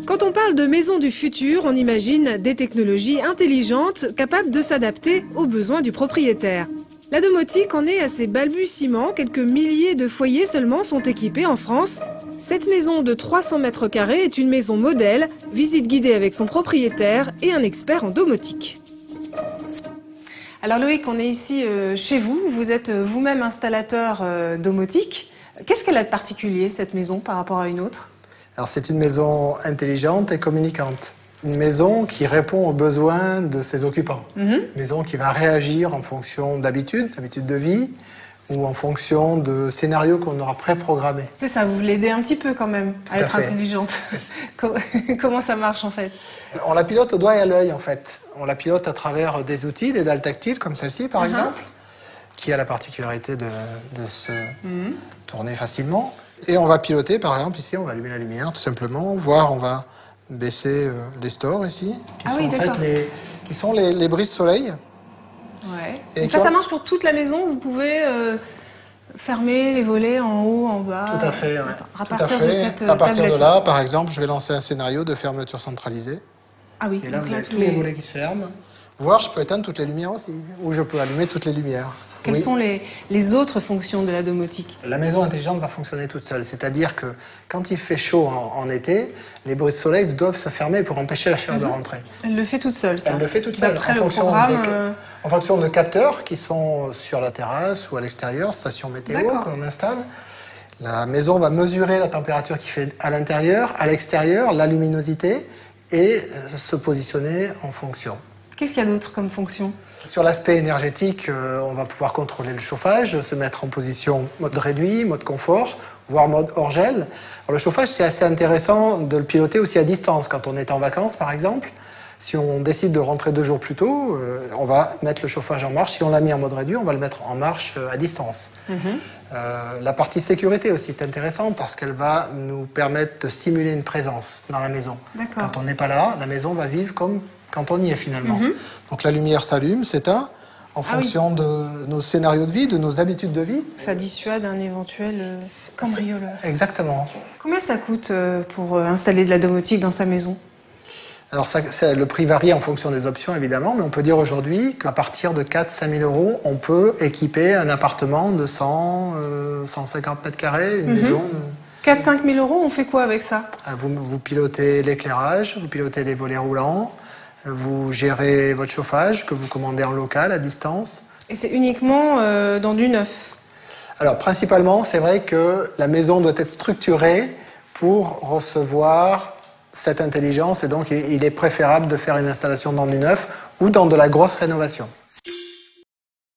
Quand on parle de maisons du futur, on imagine des technologies intelligentes capables de s'adapter aux besoins du propriétaire. La domotique en est à ses balbutiements, quelques milliers de foyers seulement sont équipés en France. Cette maison de 300 mètres carrés est une maison modèle, visite guidée avec son propriétaire et un expert en domotique. Alors Loïc, on est ici chez vous, vous êtes vous-même installateur domotique. Qu'est-ce qu'elle a de particulier cette maison par rapport à une autre ? Alors c'est une maison intelligente et communicante. Une maison qui répond aux besoins de ses occupants. Une maison qui va réagir en fonction d'habitudes de vie ou en fonction de scénarios qu'on aura préprogrammés. C'est ça, vous l'aidez un petit peu quand même à être intelligente. Comment ça marche en fait? On la pilote au doigt et à l'œil en fait. On la pilote à travers des outils, des dalles tactiles comme celle-ci par exemple, qui a la particularité de se tourner facilement. Et on va piloter, par exemple, ici, on va allumer la lumière, tout simplement, voire on va baisser les stores, ici, qui sont en fait les brises-soleil. Ouais. Et ça marche pour toute la maison, vous pouvez fermer les volets en haut, en bas. Tout à fait, ouais. À partir de cette à partir de là, par exemple, je vais lancer un scénario de fermeture centralisée. Ah oui, et là, vous avez tous les volets qui se ferment. Voire, je peux éteindre toutes les lumières aussi, ou je peux allumer toutes les lumières. Quelles sont les autres fonctions de la domotique? La maison intelligente va fonctionner toute seule. C'est-à-dire que quand il fait chaud en été, les brises-soleil doivent se fermer pour empêcher la chaleur de rentrer. Elle le fait toute seule, ça? Elle le fait toute seule. D'après le programme en fonction de capteurs qui sont sur la terrasse ou à l'extérieur, station météo que l'on installe. La maison va mesurer la température qu'il fait à l'intérieur, à l'extérieur, la luminosité et se positionner en fonction. Qu'est-ce qu'il y a d'autre comme fonction? Sur l'aspect énergétique, on va pouvoir contrôler le chauffage, se mettre en position mode réduit, mode confort, voire mode hors gel. Alors, le chauffage, c'est assez intéressant de le piloter aussi à distance. Quand on est en vacances, par exemple, si on décide de rentrer 2 jours plus tôt, on va mettre le chauffage en marche. Si on l'a mis en mode réduit, on va le mettre en marche à distance. La partie sécurité aussi est intéressante parce qu'elle va nous permettre de simuler une présence dans la maison. Quand on n'est pas là, la maison va vivre comme quand on y est finalement. Donc la lumière s'allume, s'éteint, en fonction de nos scénarios de vie, de nos habitudes de vie. Ça dissuade un éventuel cambrioleur. Exactement. Combien ça coûte pour installer de la domotique dans sa maison? Alors le prix varie en fonction des options évidemment, mais on peut dire aujourd'hui qu'à partir de 4 000 à 5 000 €, on peut équiper un appartement de 150 mètres carrés, une maison. 4 000 à 5 000 €, on fait quoi avec ça? Vous pilotez l'éclairage, vous pilotez les volets roulants, vous gérez votre chauffage que vous commandez en local, à distance. Et c'est uniquement dans du neuf? Alors, principalement, c'est vrai que la maison doit être structurée pour recevoir cette intelligence. Et donc, il est préférable de faire une installation dans du neuf ou dans de la grosse rénovation.